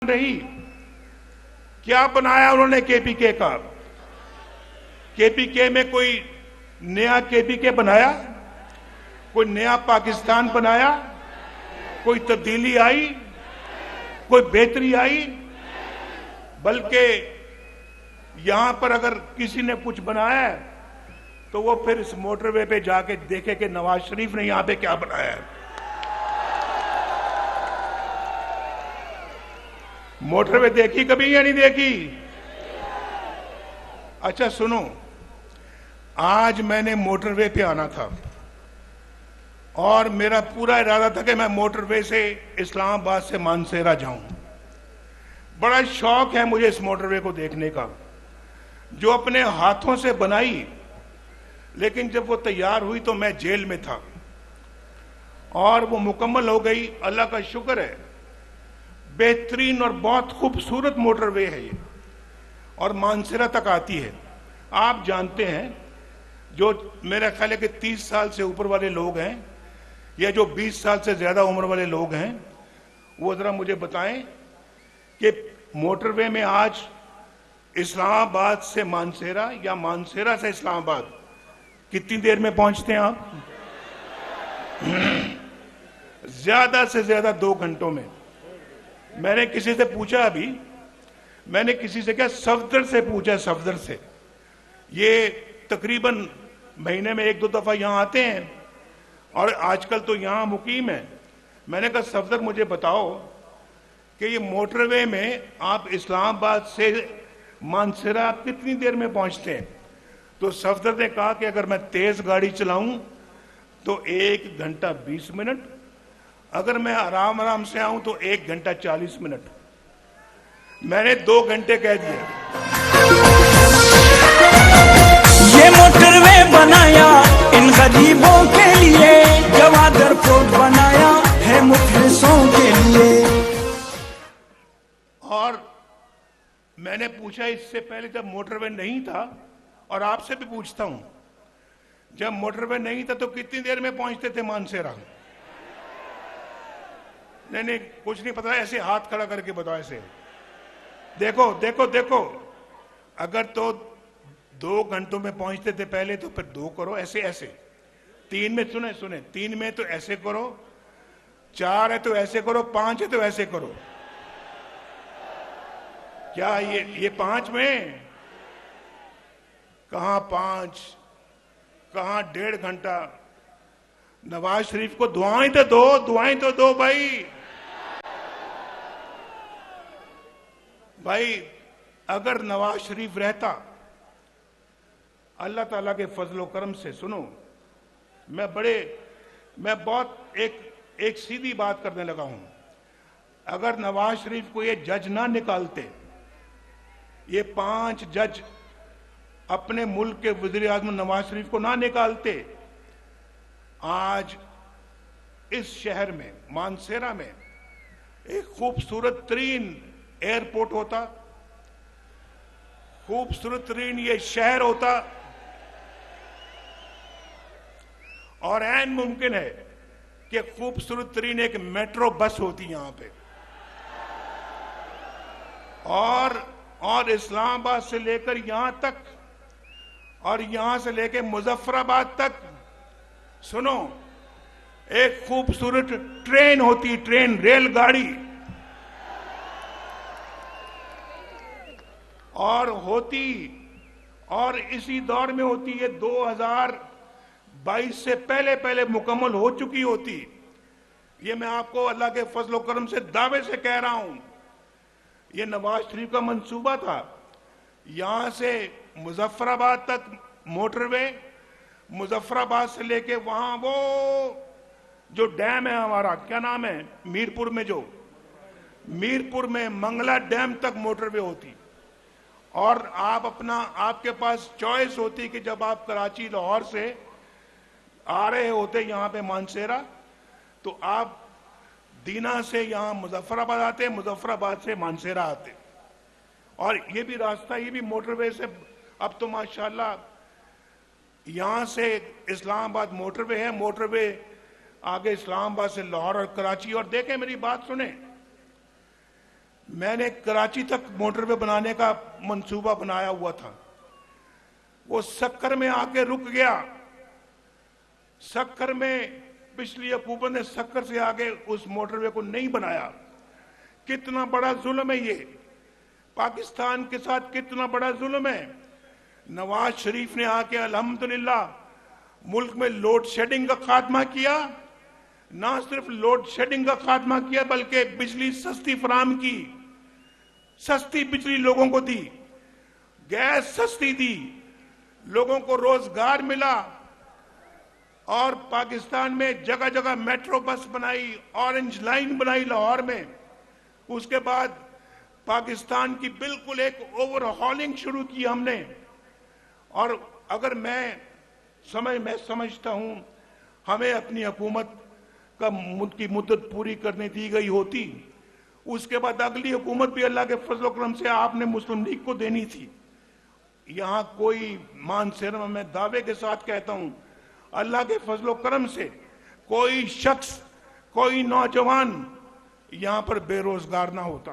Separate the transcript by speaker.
Speaker 1: रही। क्या बनाया उन्होंने केपीके का? केपीके में कोई नया केपीके बनाया? कोई नया पाकिस्तान बनाया? कोई तब्दीली आई? कोई बेहतरी आई? बल्कि यहां पर अगर किसी ने कुछ बनाया है तो वो फिर इस मोटरवे पे जाके देखे कि नवाज शरीफ ने यहां पे क्या बनाया है। मोटरवे देखी कभी या नहीं देखी? अच्छा सुनो, आज मैंने मोटरवे पे आना था और मेरा पूरा इरादा था कि मैं मोटरवे से इस्लामाबाद से मानसेरा जाऊं। बड़ा शौक है मुझे इस मोटरवे को देखने का, जो अपने हाथों से बनाई, लेकिन जब वो तैयार हुई तो मैं जेल में था और वो मुकम्मल हो गई। अल्लाह का शुक्र है, बेहतरीन और बहुत खूबसूरत मोटरवे है ये और मानसेरा तक आती है। आप जानते हैं, जो मेरा ख्याल है कि 30 साल से ऊपर वाले लोग हैं या जो 20 साल से ज्यादा उम्र वाले लोग हैं, वो जरा मुझे बताएं कि मोटरवे में आज इस्लामाबाद से मानसेरा या मानसेरा से इस्लामाबाद कितनी देर में पहुंचते हैं आप? ज्यादा से ज्यादा 2 घंटों में। मैंने किसी से पूछा, अभी मैंने किसी से क्या सफदर से पूछा, सफदर से, ये तकरीबन महीने में 1-2 दफा यहां आते हैं और आजकल तो यहां मुकीम है। मैंने कहा सफदर मुझे बताओ कि ये मोटरवे में आप इस्लामाबाद से मानसेरा आप कितनी देर में पहुंचते हैं? तो सफदर ने कहा कि अगर मैं तेज गाड़ी चलाऊं तो 1 घंटा 20 मिनट, अगर मैं आराम आराम से आऊं तो 1 घंटा 40 मिनट। मैंने 2 घंटे कह दिए।
Speaker 2: ये मोटरवे बनाया इन गरीबों के लिए, गवादर फोर्ट बनाया है मुखलिसों के लिए।
Speaker 1: और मैंने पूछा इससे पहले जब मोटरवे नहीं था, और आपसे भी पूछता हूं, जब मोटरवे नहीं था तो कितनी देर में पहुंचते थे मानसेरा? नहीं, कुछ नहीं पता, ऐसे हाथ खड़ा करके बताओ। ऐसे देखो देखो देखो, अगर तो 2 घंटों में पहुंचते थे पहले तो फिर 2 करो, ऐसे ऐसे। 3 में सुने सुने, 3 में तो ऐसे करो, 4 है तो ऐसे करो, 5 है तो ऐसे करो। क्या ये 5 में? कहां 5, कहां 1.5 घंटा? नवाज शरीफ को दुआएं तो दो, दुआएं तो दो भाई। भाई अगर नवाज शरीफ रहता, अल्लाह ताला के फजलो करम से, सुनो, मैं बहुत एक सीधी बात करने लगा हूं। अगर नवाज शरीफ को ये जज ना निकालते, ये 5 जज अपने मुल्क के वजीर आजम नवाज शरीफ को ना निकालते, आज इस शहर में मानसेरा में एक खूबसूरत तरीन एयरपोर्ट होता, खूबसूरत तरीन ये शहर होता, और ऐन मुमकिन है कि खूबसूरत तरीन एक मेट्रो बस होती यहां पे। और इस्लामाबाद से लेकर यहां तक और यहां से लेकर मुजफ्फराबाद तक, सुनो, एक खूबसूरत ट्रेन होती, ट्रेन, रेलगाड़ी, और होती, और इसी दौर में होती है 2022 से पहले पहले मुकम्मल हो चुकी होती। ये मैं आपको अल्लाह के फजल करम से दावे से कह रहा हूं। ये नवाज शरीफ का मंसूबा था, यहां से मुजफ्फराबाद तक मोटरवे, मुजफ्फराबाद से लेके वहां वो जो डैम है हमारा, क्या नाम है, मीरपुर में, जो मीरपुर में मंगला डैम तक मोटरवे होती। और आपके पास चॉइस होती कि जब आप कराची, लाहौर से आ रहे होते यहां पे मानसेरा, तो आप दीना से यहां मुजफ्फराबाद आते, मुजफ्फराबाद से मानसेरा आते। और ये भी रास्ता, ये भी मोटरवे से, अब तो माशाल्लाह यहां से इस्लामाबाद मोटरवे है, मोटरवे आगे इस्लामाबाद से लाहौर और कराची। और देखें, मेरी बात सुने, मैंने कराची तक मोटरवे बनाने का मंसूबा बनाया हुआ था, वो सक्कर में आके रुक गया। सक्कर में पिछली हुकूमत ने सक्कर से आगे उस मोटरवे को नहीं बनाया। कितना बड़ा जुल्म है ये, पाकिस्तान के साथ कितना बड़ा जुल्म है। नवाज शरीफ ने आके अल्हम्दुलिल्लाह मुल्क में लोड शेडिंग का खात्मा किया। ना सिर्फ लोड शेडिंग का खात्मा किया बल्कि बिजली सस्ती फराम की, सस्ती बिजली लोगों को दी, गैस सस्ती दी, लोगों को रोजगार मिला। और पाकिस्तान में जगह जगह मेट्रो बस बनाई, ऑरेंज लाइन बनाई लाहौर में। उसके बाद पाकिस्तान की बिल्कुल एक ओवरहॉलिंग शुरू की हमने। और अगर मैं समझता हूं हमें अपनी हुकूमत की मुद्दत पूरी करने दी गई होती, उसके बाद अगली हुकूमत भी अल्लाह के फजल करम से आपने मुस्लिम लीग को देनी थी। यहां कोई मानसेरा में दावे के साथ कहता हूं, अल्लाह के फजल करम से कोई शख्स, कोई नौजवान यहां पर बेरोजगार ना होता।